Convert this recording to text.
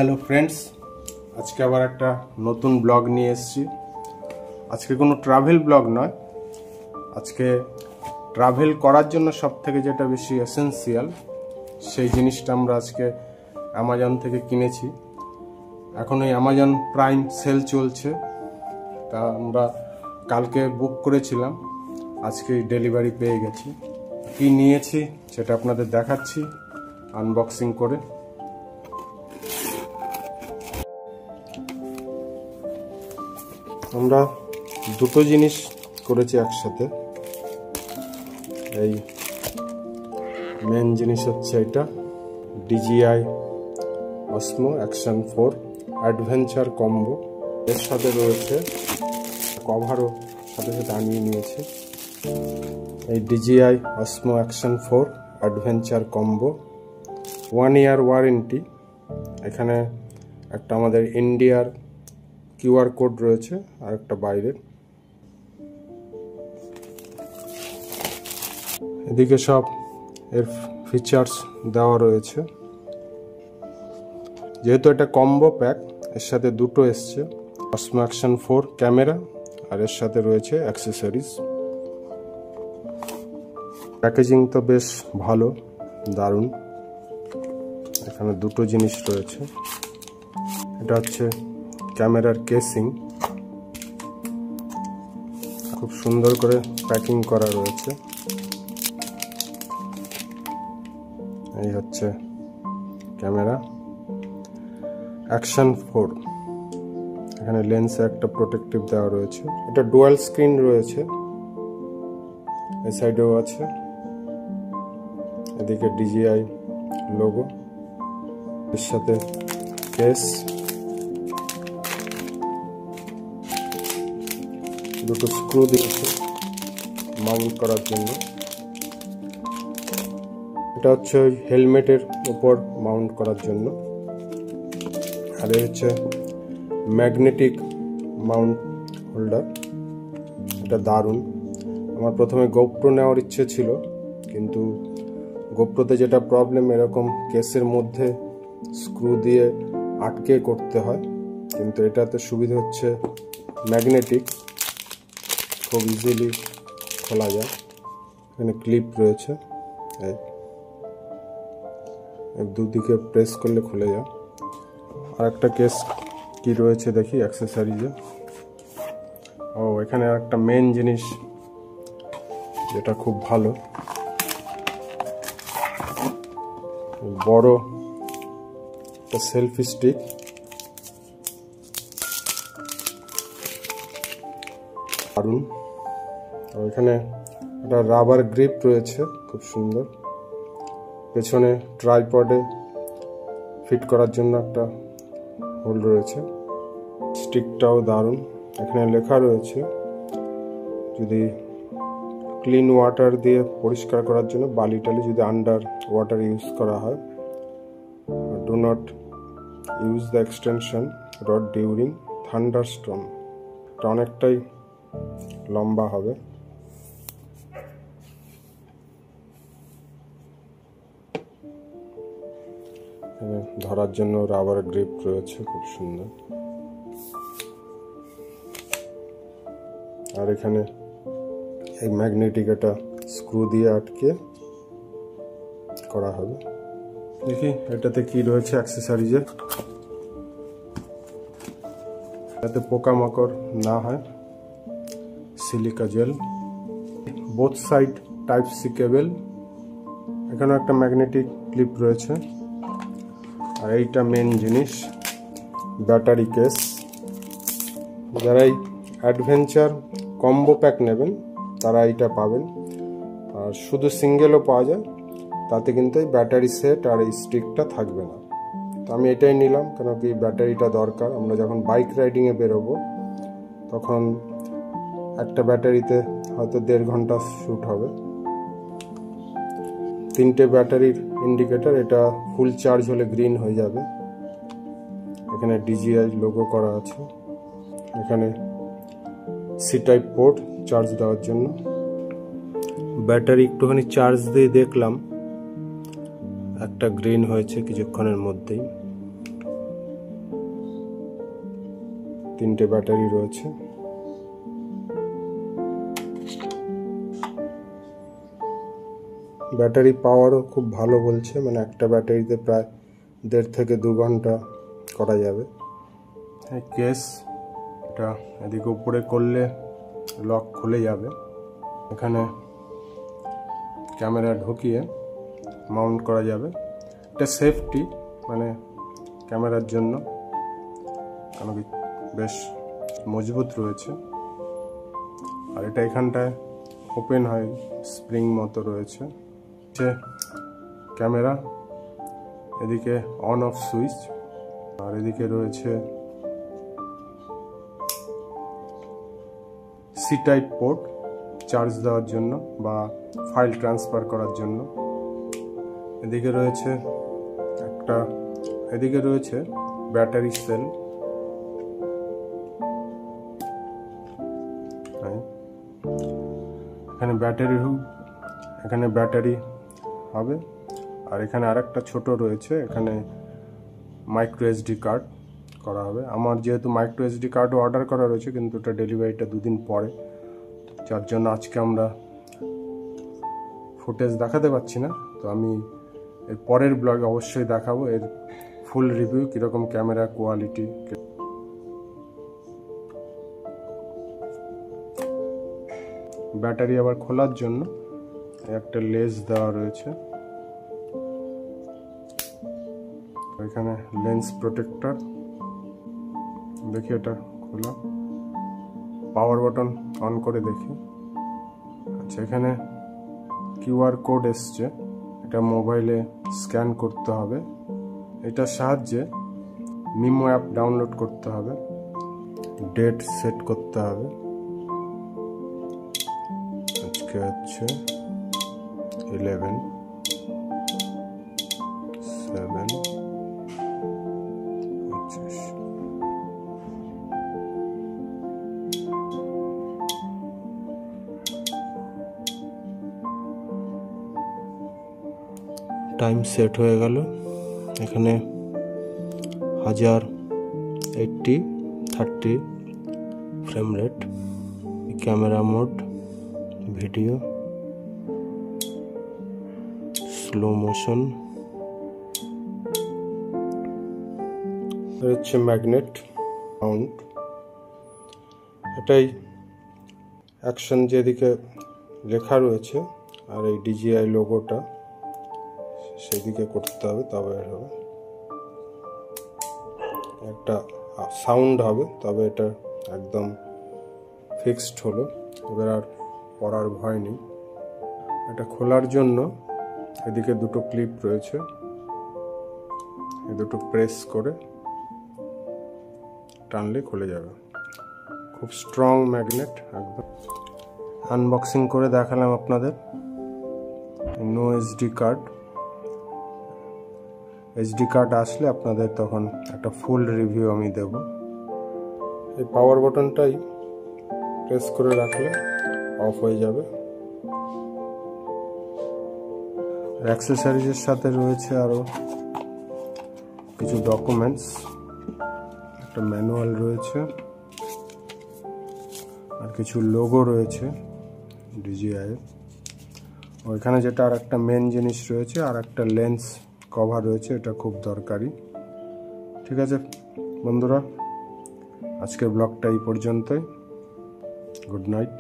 Hello friends, আজকে আবার একটা নতুন ব্লগ নিয়ে এসেছি। আজকে কোনো ট্রাভেল ব্লগ নয়, আজকে ট্রাভেল করার জন্য সবথেকে যেটা বেশি এসেন্সিয়াল সেই জিনিসটা আমরা আজকে অ্যামাজন থেকে কিনেছি। এখন এই অ্যামাজন প্রাইম সেল চলছে, তা আমরা কালকে বুক করেছিলাম, আজকে ডেলিভারি পেয়ে গেছি। কি নিয়েছি সেটা আপনাদের দেখাচ্ছি আনবক্সিং করে। আমরা দুটো জিনিস করেছি একসাথে। এই মেন জিনিস হচ্ছে এটা DJI Osmo Action 4 adventure combo. এর সাথে রয়েছে কভারও সাথে সাথে আনিয়ে নিয়েছি। এই DJI Osmo Action 4 adventure combo, 1 year warranty. এখানে একটা আমাদের ইন্ডিয়ার QR কোড রয়েছে আর একটা বাইরের। এদিকে সব এর ফিচার্স দেওয়া রয়েছে। যেহেতু এটা কম্বো প্যাক, এর সাথে দুটো এসছে, Osmo Action 4 ক্যামেরা আর এর সাথে রয়েছে অ্যাক্সেসরিজ। প্যাকেজিং তো বেশ ভালো, দারুণ। এখানে দুটো জিনিস রয়েছে। এটা হচ্ছে ক্যামেরার কেসিং, খুব সুন্দর করে প্যাকিং করা রয়েছে। এই হচ্ছে ক্যামেরা অ্যাকশন 4। এখানে লেন্সে একটা প্রোটেক্টিভ দেওয়া রয়েছে। এটা ডুয়াল স্ক্রিন রয়েছে, এই সাইডেও আছে। এদিকে DJI লোগো, এর সাথে কেস, দুটো স্ক্রু দিয়েছে মাউন্ট করার জন্য। এটা হচ্ছে ওই হেলমেটের উপর মাউন্ট করার জন্য। আর এই হচ্ছে ম্যাগনেটিক মাউন্ট হোল্ডার। এটা দারুণ। আমার প্রথমে গোপ্রো নেওয়ার ইচ্ছে ছিল, কিন্তু গোপ্রোতে যেটা প্রবলেম, এরকম কেসের মধ্যে স্ক্রু দিয়ে আটকে করতে হয়, কিন্তু এটাতে সুবিধা হচ্ছে ম্যাগনেটিক, খুব ইজিলি খোলা যায়। এখানে ক্লিপ রয়েছে, দুদিকে প্রেস করলে খুলে যায়। আর একটা কেস কি রয়েছে দেখি অ্যাক্সেসরিজে। ও, এখানে একটা মেন জিনিস যেটা খুব ভালো, বড় একটা সেলফি স্টিক। দারুণ। এখানে একটা রাবার গ্রিপ রয়েছে, খুব সুন্দর। পেছনে ট্রাইপডে ফিট করার জন্য একটা হোল রয়েছে। স্টিকটাও দারুণ। এখানে লেখা রয়েছে যদি ক্লিন ওয়াটার দিয়ে পরিষ্কার করার জন্য, বালি টালি যদি আন্ডার ওয়াটার ইউজ করা হয়, do not use the extension rod during thunderstorm. এটা অনেকটাই লম্বা হবে। ধরার জন্য রাবার গ্রিপ রয়েছে, খুব সুন্দর। আর এখানে এই ম্যাগনেটিক এটা স্ক্রু দিয়ে আটকে করা হবে। দেখি এটাতে কি রয়েছে অ্যাক্সেসরিজে। যাতে পোকামাকড় না হয়, silica gel, both side type C cable, এখানে একটা ম্যাগনেটিক ক্লিপ রয়েছে। আর এইটা মেন জিনিস, ব্যাটারি কেস। যারা এই অ্যাডভেঞ্চার কম্বো প্যাক নেবেন তারা এইটা পাবেন। আর শুধু সিঙ্গেলও পাওয়া যায়, তাতে কিন্তু এই ব্যাটারি সেট আর এই স্টিকটা থাকবে না। তো আমি এটাই নিলাম, কেন কি ব্যাটারিটা দরকার। আমরা যখন বাইক রাইডিংয়ে বেরোবো তখন একটা ব্যাটারিতে হয়তো 1.5 ঘন্টা শ্যুট হবে। 3টে ব্যাটারির ইন্ডিকেটর, এটা ফুল চার্জ হলে গ্রিন হয়ে যাবে। এখানে DJI লোগো করা আছে। এখানে সি টাইপ পোর্ট চার্জ দেওয়ার জন্য। ব্যাটারি একটুখানি চার্জ দিয়ে দেখলাম, একটা গ্রিন হয়েছে কিছুক্ষণের মধ্যেই। 3টে ব্যাটারি রয়েছে। ব্যাটারি পাওয়ারও খুব ভালো বলছে, মানে একটা ব্যাটারিতে প্রায় 1.5 থেকে 2 ঘন্টা করা যাবে। এই কেস এটা এদিকে উপরে করলে লক খুলে যাবে। এখানে ক্যামেরা ঢুকিয়ে মাউন্ট করা যাবে। এটা সেফটি, মানে ক্যামেরার জন্য, কারণ বেশ মজবুত রয়েছে। আর এটা এখানটায় ওপেন হয়, স্প্রিং মতো রয়েছে। ক্যামেরা, এদিকে অন অফ সুইচ, আর এদিকে রয়েছে সি টাইপ পোর্ট চার্জ দেওয়ার জন্য বা ফাইল ট্রান্সফার করার জন্য। এদিকে রয়েছে ব্যাটারি সেল। এখানে ব্যাটারি হবে। আর এখানে আরেকটা ছোট রয়েছে, এখানে মাইক্রো এসডি কার্ড করা হবে। আমার যেহেতু মাইক্রো এসডি কার্ডও অর্ডার করা রয়েছে, কিন্তু ওটা ডেলিভারিটা 2 দিন পরে, যার জন্য আজকে আমরা ফুটেজ দেখাতে পারছি না। তো আমি এর পরের ব্লগে অবশ্যই দেখাবো এর ফুল রিভিউ, কীরকম ক্যামেরা কোয়ালিটি। ব্যাটারি আবার খোলার জন্য একটা লেস দেওয়া রয়েছে। এখানে লেন্স প্রোটেক্টর, দেখি এটা খোলা। পাওয়ার বাটন অন করে দেখি। আচ্ছা, এখানে কিউআর কোড এসছে, এটা মোবাইলে স্ক্যান করতে হবে। এটার সাহায্যে মিমো অ্যাপ ডাউনলোড করতে হবে, ডেট সেট করতে হবে। আজকে হচ্ছে 11/7/25। টাইম সেট হয়ে গেল। এখানে 1080/30 frame rate. Camera mode, video, slow motion. হচ্ছে ম্যাগনেট মাউন্ট। এটাই অ্যাকশন যেদিকে লেখা রয়েছে আর এই ডিজিআই লোগোটা সেদিকে করতে হবে, তবে হবে একটা সাউন্ড হবে, তবে এটা একদম ফিক্সড হলো। এবার আর পড়ার ভয় নেই। এটা খোলার জন্য এদিকে 2টো ক্লিপ রয়েছে, এই 2টো প্রেস করে টানলে খুলে যাবে। খুব স্ট্রং ম্যাগনেট একদম। আনবক্সিং করে দেখালাম আপনাদের। No SD card. SD card আসলে আপনাদের তখন একটা ফুল রিভিউ আমি দেব। এই পাওয়ার বাটনটাই প্রেস করে রাখলে অফ হয়ে যাবে। অ্যাক্সেসরিজের সাথে রয়েছে আরো কিছু ডকুমেন্টস, একটা ম্যানুয়াল রয়েছে, আর কিছু লোগো রয়েছে ডিজিআই। ওইখানে যেটা আর একটা মেন জিনিস রয়েছে, আর একটা লেন্স কভার রয়েছে, এটা খুব দরকারি। ঠিক আছে বন্ধুরা, আজকের ব্লগটা এই পর্যন্তই। Good night.